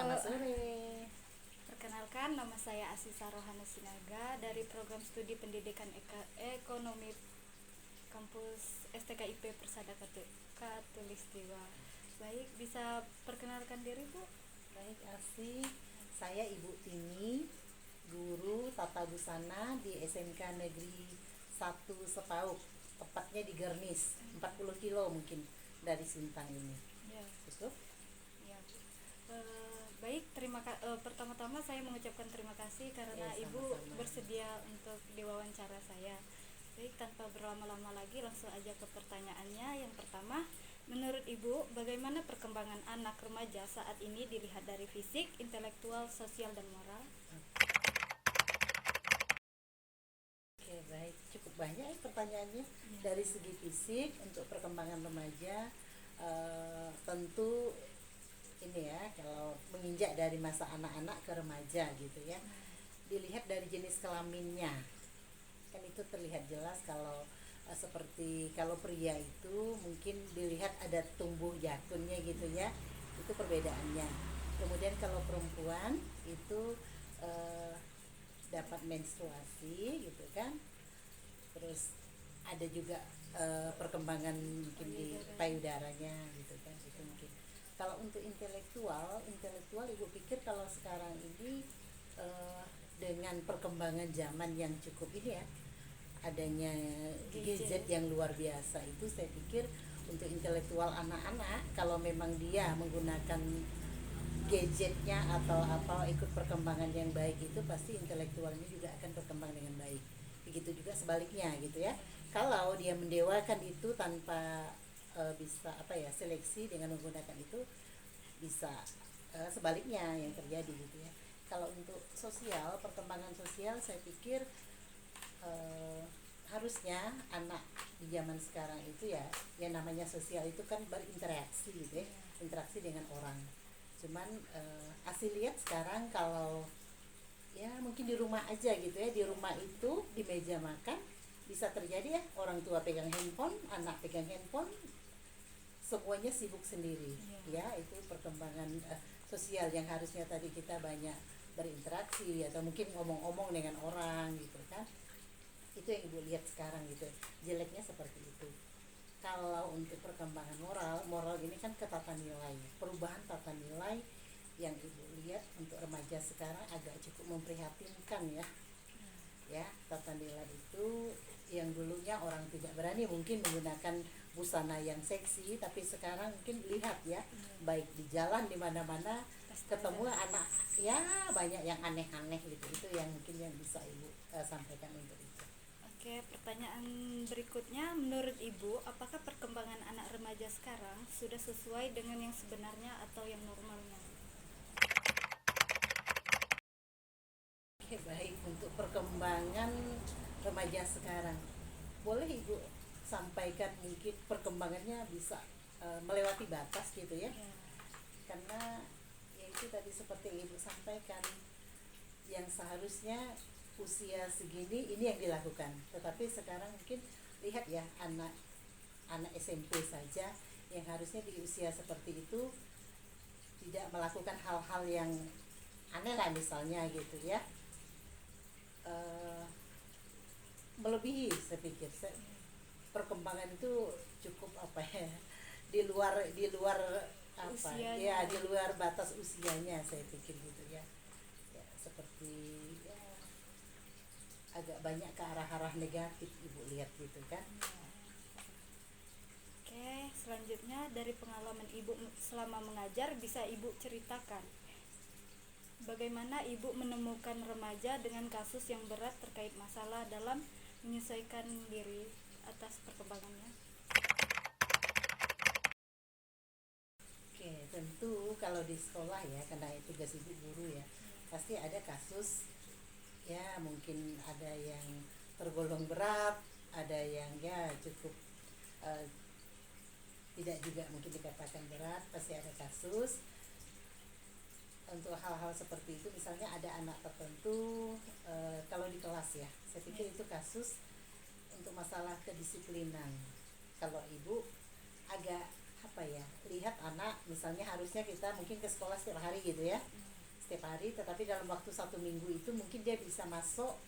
Selamat sore. Perkenalkan, nama saya Asisa Rohana Sinaga dari Program Studi Pendidikan Ekonomi Kampus STKIP Persada Katulistiwa. Baik, bisa perkenalkan diri, Bu? Baik, Asi. Saya Ibu Tini, guru tata busana di SMK Negeri 1 Sepauk, tepatnya di Gernis, 40 kilo mungkin dari Sintang ini. Ya, Cukup? ya, Bu. Baik, pertama-tama saya mengucapkan terima kasih karena Ya, Ibu sama-sama. bersedia untuk diwawancara saya. Baik, tanpa berlama-lama lagi langsung aja ke pertanyaannya. Yang pertama, menurut Ibu, bagaimana perkembangan anak remaja saat ini dilihat dari fisik, intelektual, sosial, dan moral? Oke, baik. Cukup banyak ya pertanyaannya. Ya. Dari segi fisik, untuk perkembangan remaja, tentu ini ya, kalau menginjak dari masa anak-anak ke remaja gitu ya, dilihat dari jenis kelaminnya, kan itu terlihat jelas. Kalau seperti kalau pria itu mungkin dilihat ada tumbuh jakunnya gitu ya, itu perbedaannya. Kemudian kalau perempuan itu eh, dapat menstruasi gitu kan, terus ada juga perkembangan mungkin di payudaranya gitu kan, itu mungkin. Kalau untuk intelektual ibu pikir kalau sekarang ini dengan perkembangan zaman yang cukup ini ya, adanya gadget yang luar biasa, itu saya pikir untuk intelektual anak-anak, kalau memang dia menggunakan gadgetnya atau apa, ikut perkembangan yang baik, itu pasti intelektualnya juga akan berkembang dengan baik. Begitu juga sebaliknya gitu ya. Kalau dia mendewakan itu tanpa bisa apa ya, seleksi dengan menggunakan itu, bisa sebaliknya yang terjadi gitu ya. Kalau untuk sosial, perkembangan sosial, saya pikir eh, harusnya anak di zaman sekarang itu ya, yang namanya sosial itu kan berinteraksi gitu ya, interaksi dengan orang. Cuman Asih lihat sekarang kalau ya mungkin di rumah aja gitu ya, di rumah itu di meja makan bisa terjadi ya, orang tua pegang handphone, anak pegang handphone, semuanya sibuk sendiri. Ya, itu perkembangan sosial yang harusnya tadi kita banyak berinteraksi atau mungkin ngomong-ngomong dengan orang gitu kan, itu yang ibu lihat sekarang gitu, jeleknya seperti itu. Kalau untuk perkembangan moral ini kan ke tata nilai, perubahan tata nilai yang ibu lihat untuk remaja sekarang agak cukup memprihatinkan ya. Ya, tata nilai itu yang dulunya orang tidak berani mungkin menggunakan busana yang seksi, tapi sekarang mungkin lihat ya, baik di jalan di mana-mana ketemu anak ya, banyak yang aneh-aneh gitu. Itu yang mungkin yang bisa ibu sampaikan untuk itu. Oke, pertanyaan berikutnya, menurut Ibu, apakah perkembangan anak remaja sekarang sudah sesuai dengan yang sebenarnya atau yang normalnya? Oke, baik. Untuk perkembangan remaja sekarang, boleh ibu sampaikan mungkin perkembangannya bisa melewati batas gitu ya, karena ya itu tadi seperti yang ibu sampaikan, yang seharusnya usia segini ini yang dilakukan, tetapi sekarang mungkin lihat ya, anak SMP saja yang harusnya di usia seperti itu tidak melakukan hal-hal yang aneh lah misalnya gitu ya, melebihi, saya pikir perkembangan itu cukup apa ya, di luar apa Usianya. ya, di luar batas usianya, saya pikir gitu ya. Ya, seperti ya, agak banyak ke arah-arah negatif ibu lihat gitu kan. Oke, selanjutnya dari pengalaman Ibu selama mengajar, bisa Ibu ceritakan bagaimana Ibu menemukan remaja dengan kasus yang berat terkait masalah dalam menyesuaikan diri atas perkembangannya? Oke, tentu kalau di sekolah ya, karena itu tugas ibu guru ya, pasti ada kasus ya, mungkin ada yang tergolong berat, ada yang ya cukup eh, tidak juga mungkin dikatakan berat, pasti ada kasus. Untuk hal-hal seperti itu, misalnya ada anak tertentu kalau di kelas ya, saya pikir itu kasus untuk masalah kedisiplinan. Kalau ibu agak apa ya, lihat anak misalnya harusnya kita mungkin ke sekolah setiap hari gitu ya, setiap hari, tetapi dalam waktu 1 minggu itu mungkin dia bisa masuk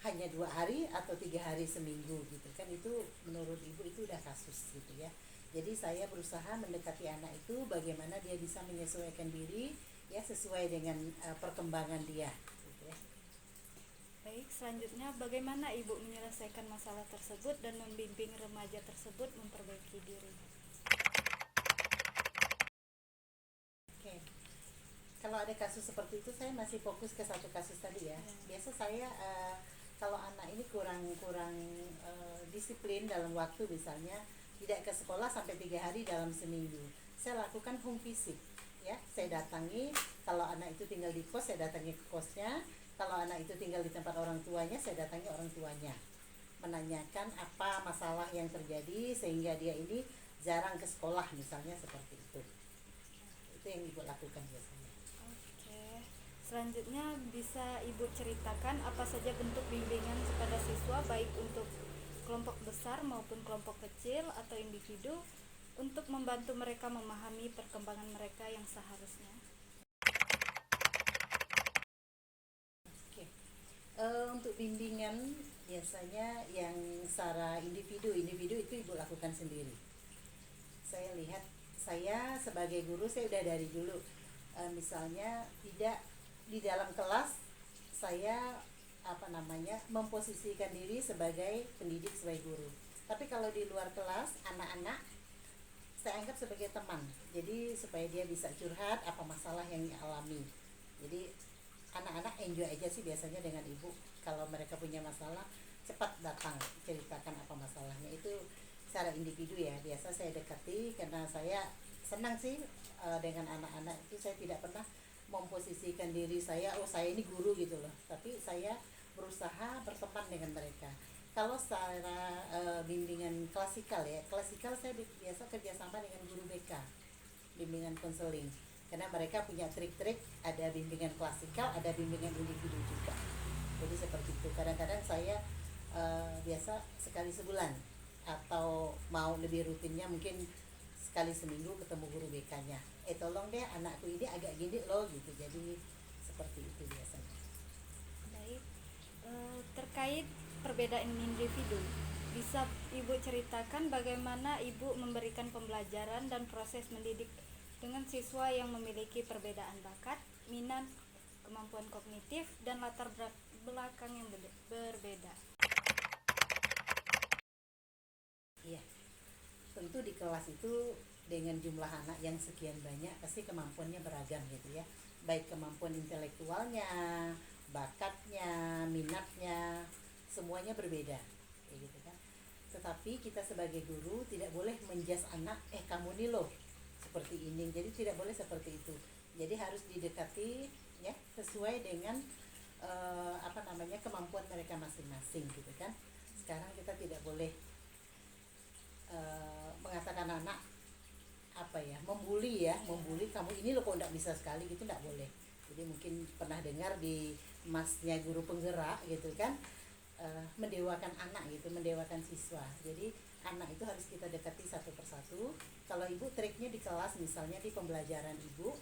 hanya 2 hari atau 3 hari seminggu gitu kan. Itu menurut ibu itu udah kasus gitu ya. Jadi saya berusaha mendekati anak itu bagaimana dia bisa menyesuaikan diri ya sesuai dengan perkembangan dia gitu ya. Baik, selanjutnya bagaimana Ibu menyelesaikan masalah tersebut dan membimbing remaja tersebut memperbaiki diri? Oke. Kalau ada kasus seperti itu saya masih fokus ke satu kasus tadi ya. Biasa saya kalau anak ini kurang disiplin dalam waktu, misalnya tidak ke sekolah sampai 3 hari dalam seminggu, saya lakukan home visit ya. Saya datangi, kalau anak itu tinggal di kos saya datangi ke kosnya, kalau anak itu tinggal di tempat orang tuanya saya datangi orang tuanya, menanyakan apa masalah yang terjadi sehingga dia ini jarang ke sekolah misalnya, seperti itu. Itu yang ibu lakukan biasanya. Oke. Selanjutnya bisa Ibu ceritakan apa saja bentuk bimbingan kepada siswa baik untuk kelompok besar maupun kelompok kecil atau individu untuk membantu mereka memahami perkembangan mereka yang seharusnya. Oke. Untuk bimbingan biasanya yang secara individu itu ibu lakukan sendiri. Saya lihat, saya sebagai guru saya udah dari dulu misalnya tidak di dalam kelas saya memposisikan diri sebagai pendidik, sebagai guru. Tapi kalau di luar kelas anak-anak saya anggap sebagai teman. Jadi supaya dia bisa curhat apa masalah yang dialami. Jadi anak-anak enjoy aja sih biasanya dengan ibu. Kalau mereka punya masalah cepat datang ceritakan apa masalahnya. Itu secara individu ya. Biasa saya dekati karena saya senang sih dengan anak-anak itu. Saya tidak pernah memposisikan diri saya, oh saya ini guru gitu loh. Tapi saya berusaha berteman dengan mereka. Kalau secara bimbingan klasikal ya, klasikal saya biasa kerjasama dengan guru BK, bimbingan konseling, karena mereka punya trik-trik, ada bimbingan klasikal, ada bimbingan individu juga. Jadi seperti itu. Kadang-kadang saya biasa sekali sebulan atau mau lebih rutinnya mungkin sekali seminggu ketemu guru BK-nya. Tolong deh anakku ini agak gini loh gitu. Jadi seperti itu biasanya. Baik. Terkait perbedaan individu, bisa Ibu ceritakan bagaimana Ibu memberikan pembelajaran dan proses mendidik dengan siswa yang memiliki perbedaan bakat, minat, kemampuan kognitif, dan latar belakang yang berbeda. Iya, tentu di kelas itu dengan jumlah anak yang sekian banyak pasti kemampuannya beragam gitu ya. Baik kemampuan intelektualnya, bakatnya, minatnya, semuanya berbeda kayak gitu kan. Tetapi kita sebagai guru tidak boleh menjudge anak, kamu nih loh seperti ini. Jadi tidak boleh seperti itu. Jadi harus didekati ya sesuai dengan kemampuan mereka masing-masing gitu kan. Sekarang kita tidak boleh mengatakan anak membuli kamu ini loh kok enggak bisa sekali gitu, enggak boleh. Jadi mungkin pernah dengar di masnya guru penggerak gitu kan, mendewakan anak gitu, mendewakan siswa. Jadi anak itu harus kita dekati satu persatu. Kalau ibu triknya di kelas misalnya di pembelajaran ibu,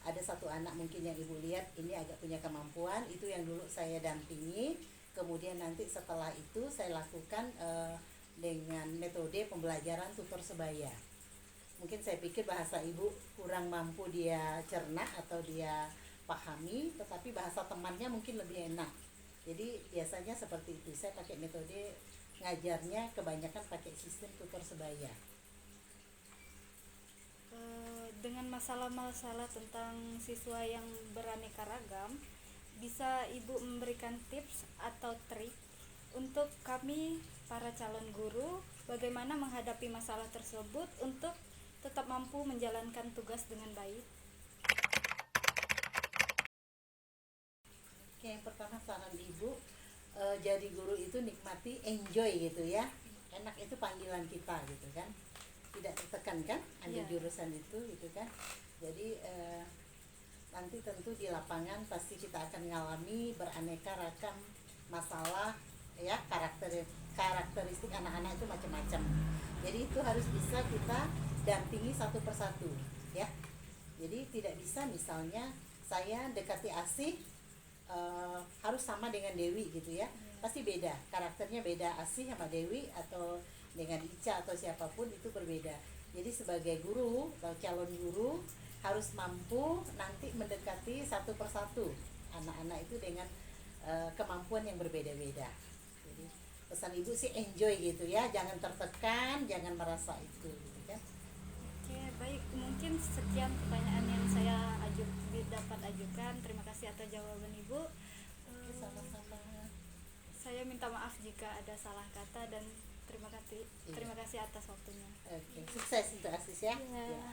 ada satu anak mungkin yang ibu lihat ini agak punya kemampuan, itu yang dulu saya dampingi. Kemudian nanti setelah itu saya lakukan dengan metode pembelajaran tutor sebaya. Mungkin saya pikir bahasa ibu kurang mampu dia cerna atau dia pahami, tetapi bahasa temannya mungkin lebih enak. Jadi biasanya seperti itu. Saya pakai metode ngajarnya kebanyakan pakai sistem tutor sebaya. Dengan masalah-masalah tentang siswa yang beraneka ragam, bisa Ibu memberikan tips atau trik untuk kami para calon guru bagaimana menghadapi masalah tersebut untuk tetap mampu menjalankan tugas dengan baik? Oke, yang pertama saran ibu, jadi guru itu nikmati, enjoy gitu ya. Enak itu panggilan kita gitu kan, tidak tertekan kan ambil jurusan itu gitu kan. Jadi nanti tentu di lapangan pasti kita akan mengalami beraneka ragam masalah ya, karakteristik anak-anak itu macam-macam. Jadi itu harus bisa kita dampingi satu persatu ya. Jadi tidak bisa misalnya saya dekati Asih harus sama dengan Dewi gitu ya. Pasti beda, karakternya beda, Asih sama Dewi atau dengan Ica atau siapapun itu berbeda. Jadi sebagai guru atau calon guru harus mampu nanti mendekati satu persatu anak-anak itu dengan kemampuan yang berbeda-beda. Jadi pesan ibu sih enjoy gitu ya, jangan tertekan, jangan merasa itu gitu kan. Oke, baik. Mungkin sekian pertanyaan yang saya dapat ajukan. Terima kasih atas jawaban Ibu. Sama-sama. Saya minta maaf jika ada salah kata dan terima kasih atas waktunya. Oke, sukses untuk Asis ya. Ya. Ya.